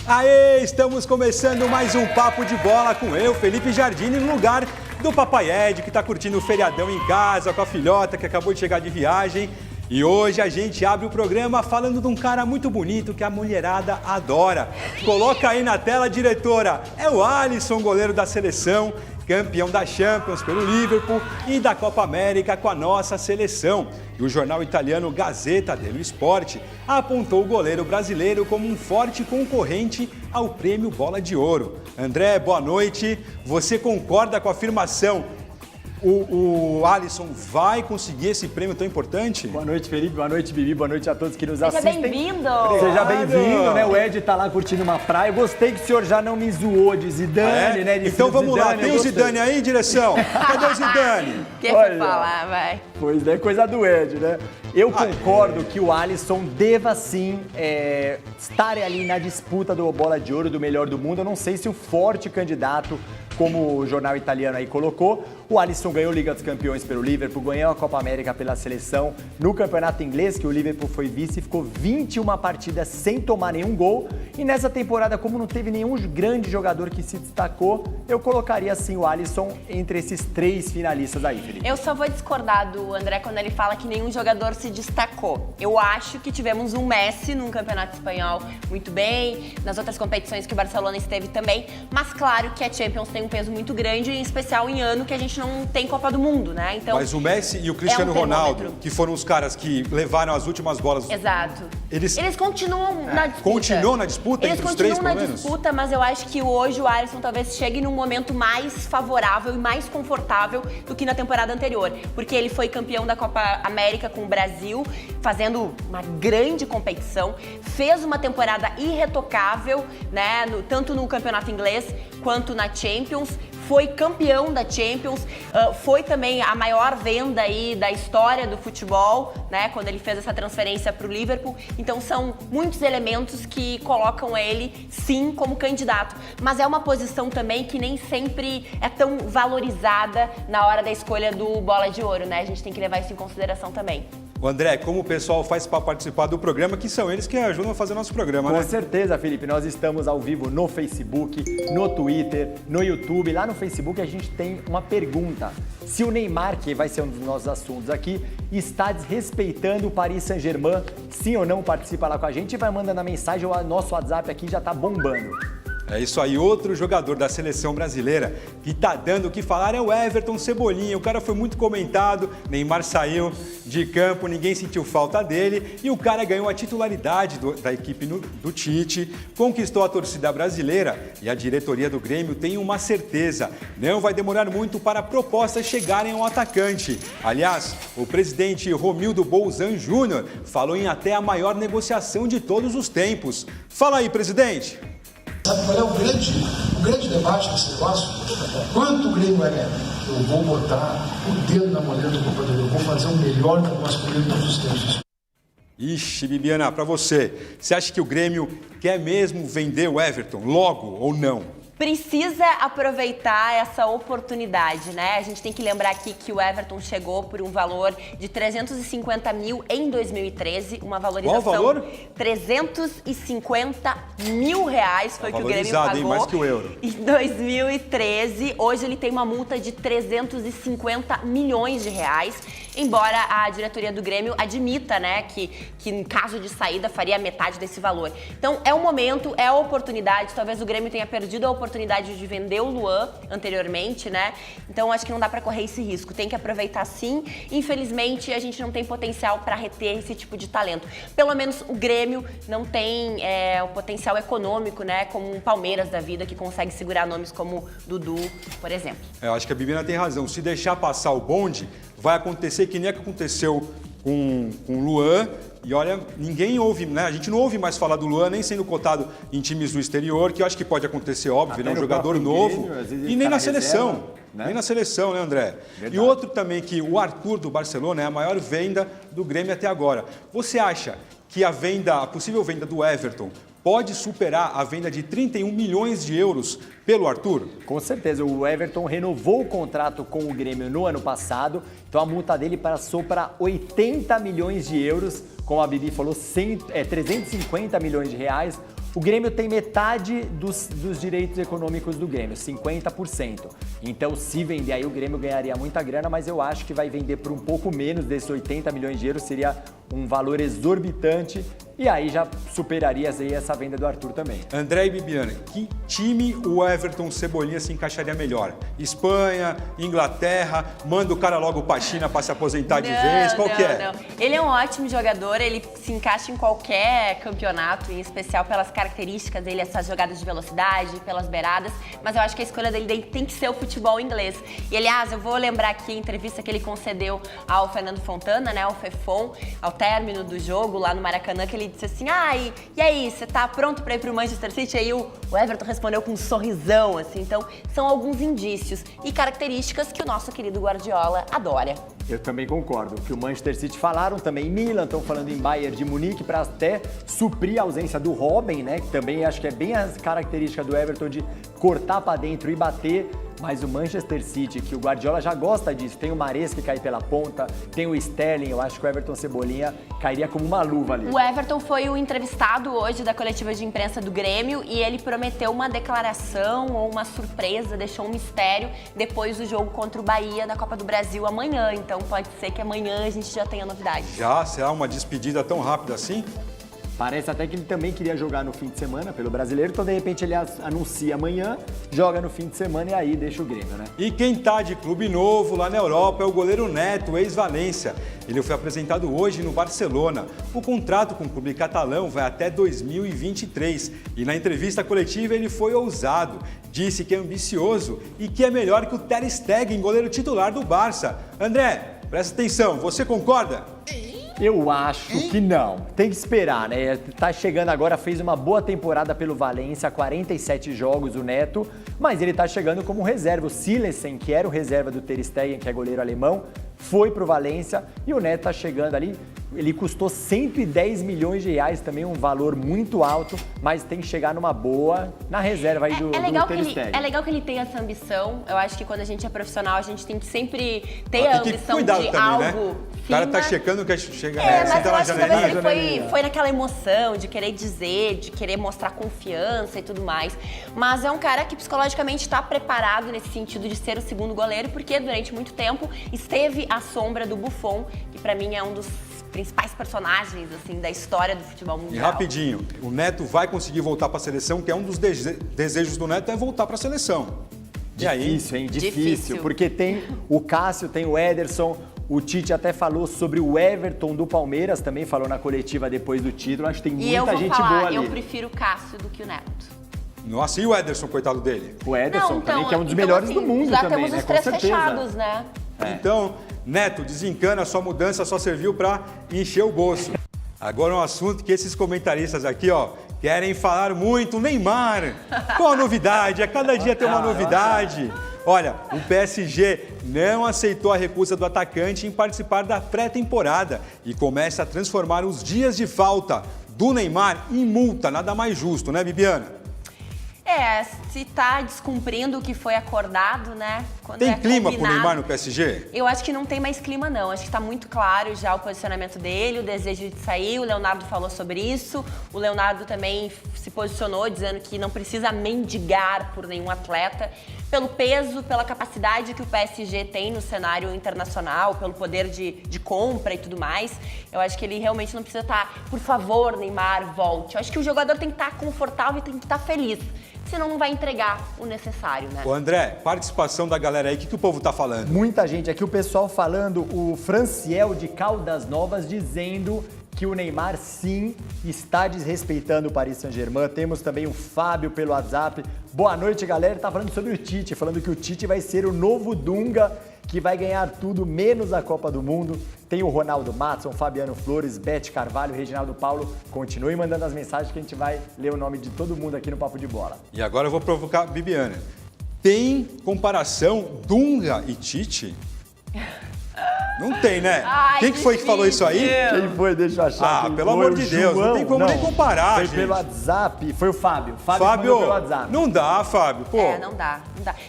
Aê, estamos começando mais um Papo de Bola com eu, Felipe Jardini, no lugar do Papai Ed, que está curtindo o feriadão em casa com a filhota que acabou de chegar de viagem. E hoje a gente abre o programa falando de um cara muito bonito que a mulherada adora. Coloca aí na tela, diretora, é o Alisson, goleiro da seleção, campeão da Champions pelo Liverpool e da Copa América com a nossa seleção. E o jornal italiano Gazzetta dello Sport apontou o goleiro brasileiro como um forte concorrente ao prêmio Bola de Ouro. André, boa noite. Você concorda com a afirmação? O Alisson vai conseguir esse prêmio tão importante? Boa noite, Felipe. Boa noite, Bibi. Boa noite a todos que nos assistem. Seja bem-vindo! Seja bem-vindo, né? O Ed tá lá curtindo uma praia. Eu gostei que o senhor já não me zoou de Zidane, né? De então vamos Zidane, lá. Tem o Zidane aí, direção? Cadê o Zidane? Quem foi falar, vai? Pois é, coisa do Ed, né? Eu concordo que o Alisson deva sim estar ali na disputa do Bola de Ouro, do melhor do mundo. Eu não sei se o forte candidato, como o jornal italiano aí colocou, o Alisson ganhou Liga dos Campeões pelo Liverpool, ganhou a Copa América pela seleção. No campeonato inglês, que o Liverpool foi vice, ficou 21 partidas sem tomar nenhum gol. E nessa temporada, como não teve nenhum grande jogador que se destacou, eu colocaria sim o Alisson entre esses 3 finalistas aí, Felipe. Eu só vou discordar do André quando ele fala que nenhum jogador se destacou. Eu acho que tivemos um Messi num campeonato espanhol muito bem, nas outras competições que o Barcelona esteve também, mas claro que a Champions tem um peso muito grande, em especial em ano que a gente não tem Copa do Mundo, né? Então, mas o Messi e o Cristiano Ronaldo, que foram os caras que levaram as últimas bolas. Exato. Eles continuam na disputa. Continuam na disputa entre os 3, pelo menos? Eles continuam na disputa, mas eu acho que hoje o Alisson talvez chegue num momento mais favorável e mais confortável do que na temporada anterior, porque ele foi campeão da Copa América com o Brasil, fazendo uma grande competição, fez uma temporada irretocável, né, tanto no campeonato inglês quanto na Champions, foi campeão da Champions, foi também a maior venda aí da história do futebol, né, quando ele fez essa transferência para o Liverpool. Então são muitos elementos que colocam ele, sim, como candidato. Mas é uma posição também que nem sempre é tão valorizada na hora da escolha do Bola de Ouro, né? A gente tem que levar isso em consideração também. O André, como o pessoal faz para participar do programa, que são eles que ajudam a fazer o nosso programa, né? Com certeza, Felipe. Nós estamos ao vivo no Facebook, no Twitter, no YouTube. Lá no Facebook a gente tem uma pergunta. Se o Neymar, que vai ser um dos nossos assuntos aqui, está desrespeitando o Paris Saint-Germain, sim ou não, participa lá com a gente e vai mandando a mensagem. O nosso WhatsApp aqui já está bombando. É isso aí, outro jogador da seleção brasileira que tá dando o que falar é o Everton Cebolinha. O cara foi muito comentado, Neymar saiu de campo, ninguém sentiu falta dele e o cara ganhou a titularidade da equipe do Tite, conquistou a torcida brasileira e a diretoria do Grêmio tem uma certeza, não vai demorar muito para propostas chegarem ao atacante. Aliás, o presidente Romildo Bolzan Júnior falou em até a maior negociação de todos os tempos. Fala aí, presidente! Sabe qual é o grande debate desse negócio? Quanto o Grêmio vai ganhar? Eu vou botar o dedo na moneda do companheiro, eu vou fazer o melhor negócio com ele de todos os tempos. Ixi, Bibiana, para você acha que o Grêmio quer mesmo vender o Everton logo ou não? Precisa aproveitar essa oportunidade, né? A gente tem que lembrar aqui que o Everton chegou por um valor de 350 mil em 2013, uma valorização... Qual o valor? 350 mil reais foi que o Grêmio pagou. Hein? Mais que o euro. Em 2013, hoje ele tem uma multa de 350 milhões de reais, embora a diretoria do Grêmio admita, né, que em caso de saída faria metade desse valor. Então é o momento, é a oportunidade, talvez o Grêmio tenha perdido a oportunidade de vender o Luan anteriormente, né? Então acho que não dá para correr esse risco, tem que aproveitar sim. Infelizmente a gente não tem potencial para reter esse tipo de talento. Pelo menos o Grêmio não tem o potencial econômico, né? Como um Palmeiras da vida que consegue segurar nomes como Dudu, por exemplo. Eu acho que a Bibiana tem razão. Se deixar passar o bonde, vai acontecer que nem aconteceu com o Luan. E olha, ninguém ouve, né? A gente não ouve mais falar do Luan, nem sendo cotado em times do exterior, que eu acho que pode acontecer, óbvio, ele é um jogador novo. E nem na seleção, né? Nem na seleção, né, André? Verdade. E outro também que o Arthur do Barcelona é a maior venda do Grêmio até agora. Você acha que a possível venda do Everton pode superar a venda de 31 milhões de euros pelo Arthur? Com certeza, o Everton renovou o contrato com o Grêmio no ano passado, então a multa dele passou para 80 milhões de euros, como a Bibi falou, 350 milhões de reais. O Grêmio tem metade dos direitos econômicos do Grêmio, 50%. Então, se vender aí, o Grêmio ganharia muita grana, mas eu acho que vai vender por um pouco menos desses 80 milhões de euros, seria um valor exorbitante. E aí já superaria aí essa venda do Arthur também. André e Bibiana, que time o Everton Cebolinha se encaixaria melhor? Espanha, Inglaterra, manda o cara logo pra China pra se aposentar de vez? Qual que é? Não. Ele é um ótimo jogador, ele se encaixa em qualquer campeonato, em especial pelas características dele, essas jogadas de velocidade, pelas beiradas, mas eu acho que a escolha dele tem que ser o futebol inglês. E, aliás, eu vou lembrar aqui a entrevista que ele concedeu ao Fernando Fontana, né, ao Fefon, ao término do jogo lá no Maracanã, que ele disse assim, e aí, você tá pronto pra ir pro Manchester City? Aí o Everton respondeu com um sorrisão, assim. Então, são alguns indícios e características que o nosso querido Guardiola adora. Eu também concordo. Que o Manchester City falaram também em Milan, estão falando em Bayern de Munique para até suprir a ausência do Robben, né? Que também acho que é bem a característica do Everton de cortar para dentro e bater. Mas o Manchester City, que o Guardiola já gosta disso, tem o Mahrez que cai pela ponta, tem o Sterling, eu acho que o Everton Cebolinha cairia como uma luva ali. O Everton foi o entrevistado hoje da coletiva de imprensa do Grêmio e ele prometeu uma declaração ou uma surpresa, deixou um mistério depois do jogo contra o Bahia da Copa do Brasil amanhã. Então pode ser que amanhã a gente já tenha novidade. Já? Será uma despedida tão rápida assim? Parece até que ele também queria jogar no fim de semana pelo Brasileiro, então de repente ele anuncia amanhã, joga no fim de semana e aí deixa o Grêmio, né? E quem tá de clube novo lá na Europa é o goleiro Neto, ex-Valência. Ele foi apresentado hoje no Barcelona. O contrato com o clube catalão vai até 2023 e na entrevista coletiva ele foi ousado. Disse que é ambicioso e que é melhor que o Ter Stegen, goleiro titular do Barça. André, presta atenção, você concorda? Eu acho que não. Tem que esperar, né? Tá chegando agora, fez uma boa temporada pelo Valência, 47 jogos o Neto, mas ele tá chegando como reserva. O Silesen, que era o reserva do Ter Stegen, que é goleiro alemão, foi pro Valência e o Neto tá chegando ali. Ele custou 110 milhões de reais, também um valor muito alto, mas tem que chegar numa boa na reserva aí do Ter Stegen. É legal que ele tenha essa ambição. Eu acho que quando a gente é profissional, a gente tem que sempre ter a ambição de também, algo. Né? O cara tá checando que chega, mas senta eu na acho que talvez janelinha. ele foi naquela emoção de querer dizer, de querer mostrar confiança e tudo mais. Mas é um cara que psicologicamente está preparado nesse sentido de ser o segundo goleiro, porque durante muito tempo esteve à sombra do Buffon, que pra mim é um dos principais personagens assim da história do futebol mundial. E rapidinho, o Neto vai conseguir voltar para a seleção, que é um dos desejos do Neto é voltar para a seleção. E aí? Difícil, hein? Difícil, porque tem o Cássio, tem o Ederson, o Tite até falou sobre o Everton do Palmeiras, também falou na coletiva depois do título, acho que tem muita gente boa ali. Eu prefiro o Cássio do que o Neto. Nossa, e o Ederson, coitado dele? O Ederson também, que é um dos melhores do mundo já também, temos né? os Com três certeza. fechados, né? Então, Neto, desencana, a sua mudança só serviu para encher o bolso. Agora um assunto que esses comentaristas aqui, ó, querem falar muito, Neymar. Qual a novidade? A cada dia tem uma novidade. Olha, o PSG não aceitou a recusa do atacante em participar da pré-temporada e começa a transformar os dias de falta do Neymar em multa, nada mais justo, né, Bibiana? Se tá descumprindo o que foi acordado, né? Quando Tem é clima combinado, pro Neymar no PSG? Eu acho que não tem mais clima, não. Acho que tá muito claro já o posicionamento dele, o desejo de sair. O Leonardo falou sobre isso. O Leonardo também se posicionou dizendo que não precisa mendigar por nenhum atleta. Pelo peso, pela capacidade que o PSG tem no cenário internacional, pelo poder de compra e tudo mais. Eu acho que ele realmente não precisa estar, por favor, Neymar, volte. Eu acho que o jogador tem que estar confortável e tem que estar feliz. Senão não vai entregar o necessário, né? Ô André, participação da galera aí, o que o povo tá falando? Muita gente aqui, o pessoal falando, o Franciel de Caldas Novas dizendo que o Neymar sim está desrespeitando o Paris Saint-Germain. Temos também o Fábio pelo WhatsApp. Boa noite, galera. Ele tá falando sobre o Tite, falando que o Tite vai ser o novo Dunga, que vai ganhar tudo menos a Copa do Mundo. Tem o Ronaldo Matson, Fabiano Flores, Beth Carvalho, Reginaldo Paulo. Continue mandando as mensagens que a gente vai ler o nome de todo mundo aqui no Papo de Bola. E agora eu vou provocar a Bibiana. Tem comparação Dunga e Tite? Não tem, né? Ai, Quem que foi que falou isso aí? Quem foi? Deixa eu achar. Ah, quem pelo foi. amor de Deus, não tem como nem comparar, Foi gente. pelo WhatsApp, foi o Fábio. Fábio Fábio, pelo WhatsApp. não dá, Fábio, pô. Não dá.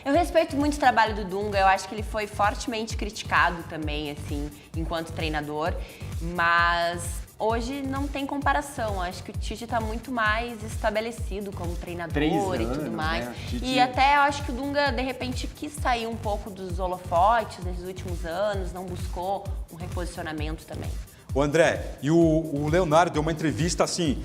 Eu respeito muito o trabalho do Dunga, eu acho que ele foi fortemente criticado também, assim, enquanto treinador, mas Hoje não tem comparação. Acho que o Tite está muito mais estabelecido como treinador 3 e anos, tudo mais. né? Tite... E até eu acho que o Dunga, de repente, quis sair um pouco dos holofotes nesses últimos anos, não buscou um reposicionamento também. O André, e o Leonardo deu uma entrevista assim,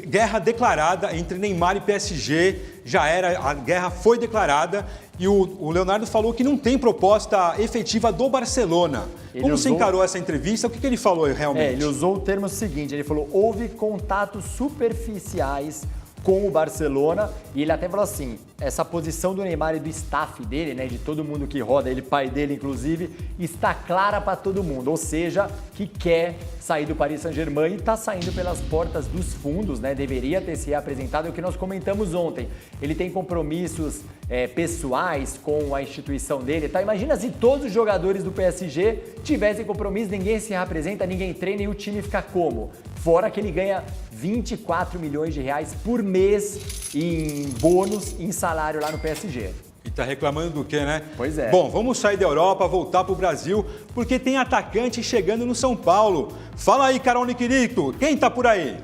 guerra declarada entre Neymar e PSG, já era, a guerra foi declarada, e o Leonardo falou que não tem proposta efetiva do Barcelona. Como você encarou essa entrevista? O que ele falou realmente? Ele usou o termo seguinte, ele falou, houve contatos superficiais com o Barcelona, e ele até falou assim, essa posição do Neymar e do staff dele, né, de todo mundo que roda, ele, pai dele inclusive, está clara para todo mundo, ou seja, que quer sair do Paris Saint-Germain e está saindo pelas portas dos fundos, né, deveria ter se apresentado, é o que nós comentamos ontem, ele tem compromissos pessoais com a instituição dele, tá? Imagina se todos os jogadores do PSG tivessem compromisso, ninguém se representa, ninguém treina e o time fica como? Fora que ele ganha 24 milhões de reais por mês em bônus, em salário lá no PSG. E tá reclamando do quê, né? Pois é. Bom, vamos sair da Europa, voltar pro Brasil, porque tem atacante chegando no São Paulo. Fala aí, Carol Niquirito, quem tá por aí?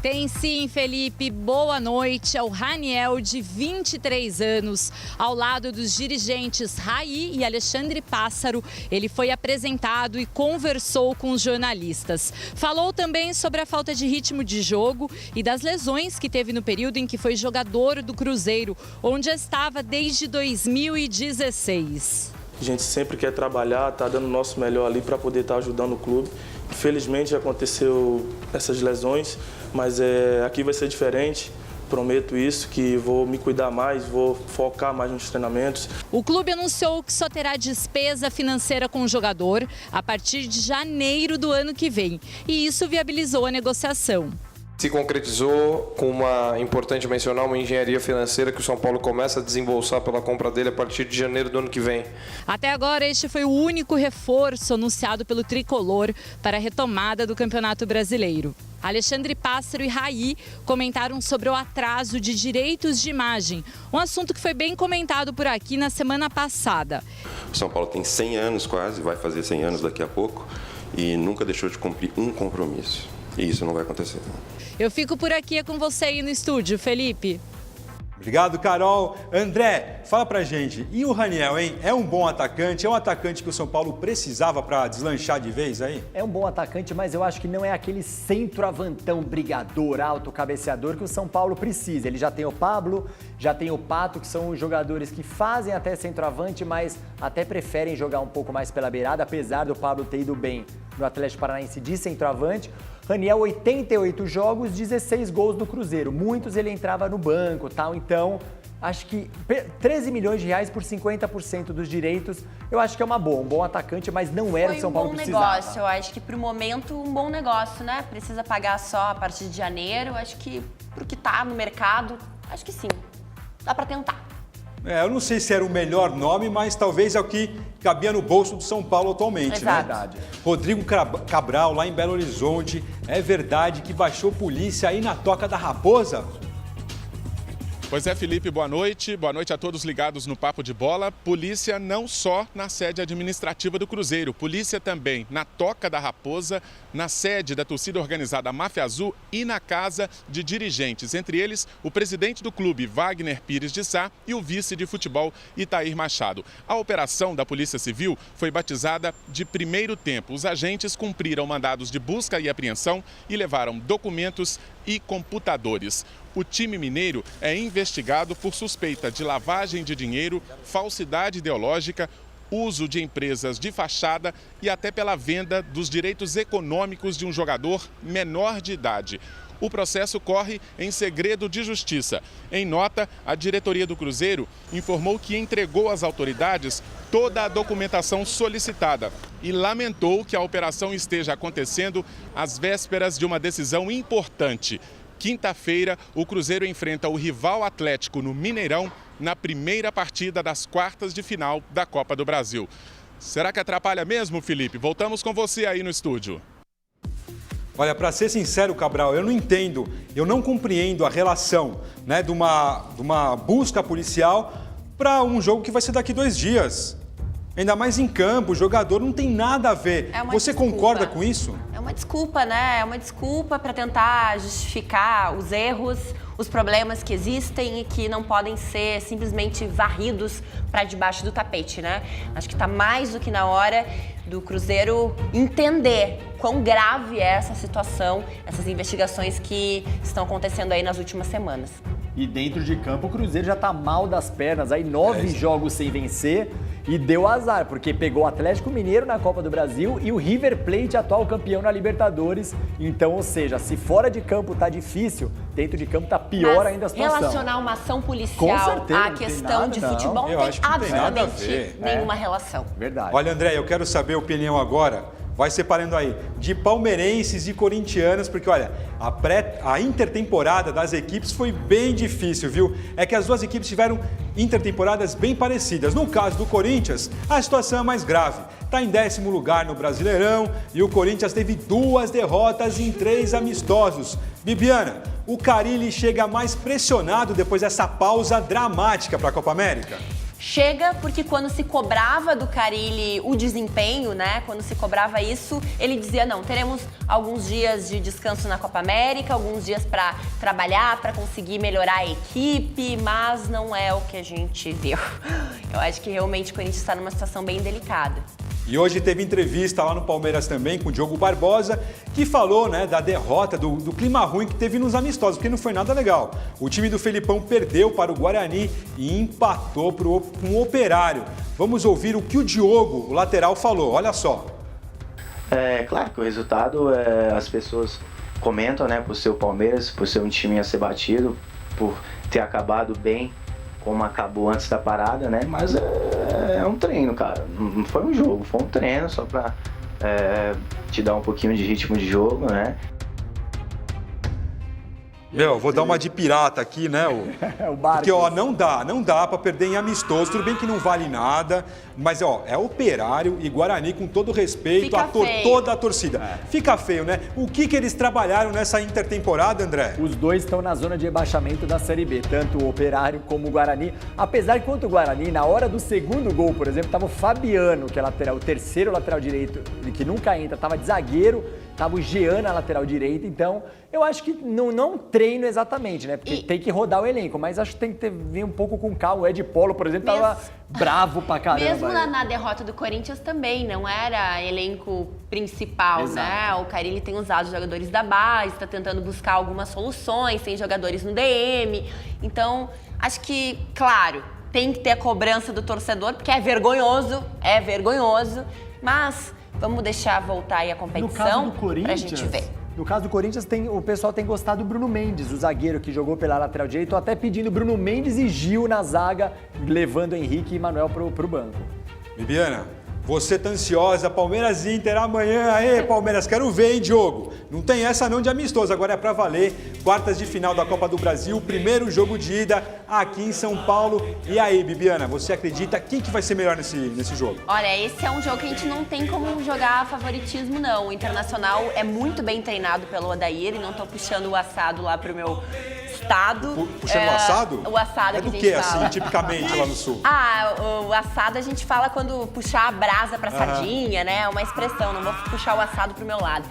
Tem sim, Felipe. Boa noite. É o Raniel, de 23 anos, ao lado dos dirigentes Raí e Alexandre Pássaro. Ele foi apresentado e conversou com os jornalistas. Falou também sobre a falta de ritmo de jogo e das lesões que teve no período em que foi jogador do Cruzeiro, onde estava desde 2016. A gente sempre quer trabalhar, tá dando o nosso melhor ali para poder estar ajudando o clube. Infelizmente aconteceu essas lesões, mas aqui vai ser diferente. Prometo isso, que vou me cuidar mais, vou focar mais nos treinamentos. O clube anunciou que só terá despesa financeira com o jogador a partir de janeiro do ano que vem. E isso viabilizou a negociação. Se concretizou com importante mencionar, uma engenharia financeira que o São Paulo começa a desembolsar pela compra dele a partir de janeiro do ano que vem. Até agora, este foi o único reforço anunciado pelo Tricolor para a retomada do Campeonato Brasileiro. Alexandre Pássaro e Raí comentaram sobre o atraso de direitos de imagem, um assunto que foi bem comentado por aqui na semana passada. O São Paulo tem 100 anos quase, vai fazer 100 anos daqui a pouco, e nunca deixou de cumprir um compromisso. E isso não vai acontecer. Eu fico por aqui, é com você aí no estúdio, Felipe. Obrigado, Carol. André, fala pra gente, e o Raniel, hein? É um bom atacante? É um atacante que o São Paulo precisava para deslanchar de vez aí? É um bom atacante, mas eu acho que não é aquele centroavantão, brigador, alto, cabeceador que o São Paulo precisa. Ele já tem o Pablo, já tem o Pato, que são os jogadores que fazem até centroavante, mas até preferem jogar um pouco mais pela beirada, apesar do Pablo ter ido bem no Atlético Paranaense de centroavante. Raniel, 88 jogos, 16 gols no Cruzeiro. Muitos ele entrava no banco, tal. Então, acho que 13 milhões de reais por 50% dos direitos, eu acho que é uma boa, um bom atacante, mas não era o que São Paulo precisava. Foi um bom negócio, eu acho que pro momento um bom negócio, né? Precisa pagar só a partir de janeiro, acho que pro que tá no mercado, acho que sim, dá pra tentar. Eu não sei se era o melhor nome, mas talvez é o que cabia no bolso do São Paulo atualmente, Exato. né? Rodrigo Cabral, lá em Belo Horizonte, é verdade que baixou polícia aí na Toca da Raposa? Pois é, Felipe, boa noite. Boa noite a todos ligados no Papo de Bola. Polícia não só na sede administrativa do Cruzeiro, polícia também na Toca da Raposa, na sede da torcida organizada Máfia Azul e na casa de dirigentes, entre eles o presidente do clube, Wagner Pires de Sá, e o vice de futebol, Itair Machado. A operação da Polícia Civil foi batizada de Primeiro Tempo. Os agentes cumpriram mandados de busca e apreensão e levaram documentos e computadores. O time mineiro é investigado por suspeita de lavagem de dinheiro, falsidade ideológica, uso de empresas de fachada e até pela venda dos direitos econômicos de um jogador menor de idade. O processo corre em segredo de justiça. Em nota, a diretoria do Cruzeiro informou que entregou às autoridades toda a documentação solicitada e lamentou que a operação esteja acontecendo às vésperas de uma decisão importante. Quinta-feira, o Cruzeiro enfrenta o rival Atlético no Mineirão na primeira partida das quartas de final da Copa do Brasil. Será que atrapalha mesmo, Felipe? Voltamos com você aí no estúdio. Olha, para ser sincero, Cabral, eu não entendo, eu não compreendo a relação, né, de uma busca policial para um jogo que vai ser daqui 2 dias. Ainda mais em campo, o jogador não tem nada a ver. Você concorda com isso? É uma desculpa, né? É uma desculpa para tentar justificar os erros, os problemas que existem e que não podem ser simplesmente varridos para debaixo do tapete, né? Acho que está mais do que na hora do Cruzeiro entender quão grave é essa situação, essas investigações que estão acontecendo aí nas últimas semanas. E dentro de campo o Cruzeiro já tá mal das pernas, aí 9 jogos sem vencer e deu azar, porque pegou o Atlético Mineiro na Copa do Brasil e o River Plate, atual campeão na Libertadores. Então, ou seja, se fora de campo tá difícil, dentro de campo tá pior ainda a situação. Relacionar uma ação policial certeza, à questão de futebol não Eu acho tem que não tem nada a absolutamente ver. nenhuma relação. Verdade. Olha, André, eu quero saber a opinião agora. Vai separando aí de palmeirenses e corintianos, porque olha, a intertemporada das equipes foi bem difícil, viu? É que as duas equipes tiveram intertemporadas bem parecidas. No caso do Corinthians, a situação é mais grave. Está em 10º lugar no Brasileirão e o Corinthians teve 2 derrotas em 3 amistosos. Bibiana, o Carille chega mais pressionado depois dessa pausa dramática para a Copa América? Chega porque quando se cobrava do Carille o desempenho, né? Quando se cobrava isso, ele dizia, não, teremos alguns dias de descanso na Copa América, alguns dias para trabalhar, para conseguir melhorar a equipe, mas não é o que a gente viu. Eu acho que realmente o Corinthians está numa situação bem delicada. E hoje teve entrevista lá no Palmeiras também com o Diogo Barbosa, que falou, né, da derrota, do clima ruim que teve nos amistosos, porque não foi nada legal. O time do Felipão perdeu para o Guarani e empatou com o Operário. Vamos ouvir o que o Diogo, o lateral, falou. Olha só. É claro que o resultado, as pessoas comentam, né, por ser o Palmeiras, por ser um time a ser batido, por ter acabado bem, como acabou antes da parada, né? Mas é um treino, cara. Não foi um jogo, foi um treino só pra te dar um pouquinho de ritmo de jogo, né? Meu, vou dar uma de pirata aqui, né? O Barcos. Porque, ó, não dá pra perder em amistoso. Tudo bem que não vale nada, mas, ó, é Operário e Guarani com todo respeito a toda a torcida. Fica feio, né? O que eles trabalharam nessa intertemporada, André? Os dois estão na zona de rebaixamento da Série B, tanto o Operário como o Guarani. Apesar que quanto o Guarani, na hora do segundo gol, por exemplo, estava o Fabiano, que é lateral, o terceiro lateral direito, que nunca entra, estava de zagueiro, estava o Jean na lateral direita. Então, eu acho que não treino exatamente, né? Porque tem que rodar o elenco, mas acho que tem que vir um pouco com calma. O Ed Polo, por exemplo, estava bravo pra caramba. Mesmo na derrota do Corinthians também, não era elenco principal, né? O Carille tem usado os jogadores da base, está tentando buscar algumas soluções, tem jogadores no DM. Então, acho que, claro, tem que ter a cobrança do torcedor, porque é vergonhoso, mas vamos deixar voltar aí a competição pra gente ver. No caso do Corinthians, o pessoal tem gostado do Bruno Mendes, o zagueiro que jogou pela lateral direita, até pedindo Bruno Mendes e Gil na zaga, levando Henrique e Manuel pro banco. Bibiana, você tá ansiosa, Palmeiras e Inter amanhã. Aê, Palmeiras, quero ver, hein, Diogo? Não tem essa não de amistoso, agora é pra valer. Quartas de final da Copa do Brasil, primeiro jogo de ida aqui em São Paulo. E aí, Bibiana, você acredita quem que vai ser melhor nesse jogo? Olha, esse é um jogo que a gente não tem como jogar favoritismo, não. O Internacional é muito bem treinado pelo Odair e não tô puxando o assado lá pro meu estado. Puxando o assado? O assado é que a gente do que, fala. assim, tipicamente lá no Sul? O assado a gente fala quando puxar a brasa pra sardinha, né? É uma expressão, não vou puxar o assado pro meu lado.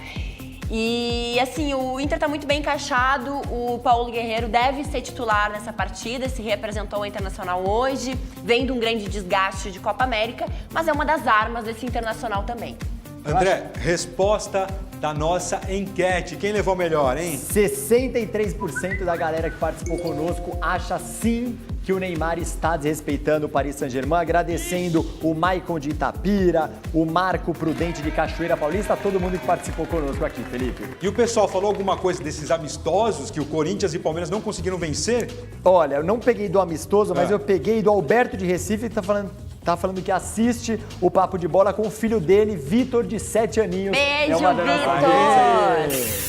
E assim, o Inter tá muito bem encaixado, o Paulo Guerreiro deve ser titular nessa partida, se representou o Internacional hoje, vem de um grande desgaste de Copa América, mas é uma das armas desse Internacional também. André, resposta da nossa enquete. Quem levou melhor, hein? 63% da galera que participou conosco acha sim que o Neymar está desrespeitando o Paris Saint-Germain, agradecendo o Maicon de Itapira, o Marco Prudente de Cachoeira Paulista, todo mundo que participou conosco aqui, Felipe. E o pessoal falou alguma coisa desses amistosos que o Corinthians e o Palmeiras não conseguiram vencer? Olha, eu não peguei do amistoso, mas eu peguei do Alberto de Recife, que tá falando que assiste o Papo de Bola com o filho dele, Vitor, de 7 aninhos. Beijo, Vitor!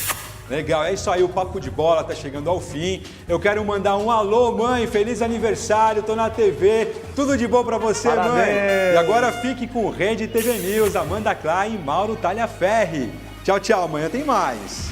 Legal, é isso aí, o Papo de Bola tá chegando ao fim. Eu quero mandar um alô, mãe, feliz aniversário, tô na TV, tudo de bom pra você, parabéns, mãe. E agora fique com Rede TV News, Amanda Klein e Mauro Talhaferri. Tchau, tchau, amanhã tem mais.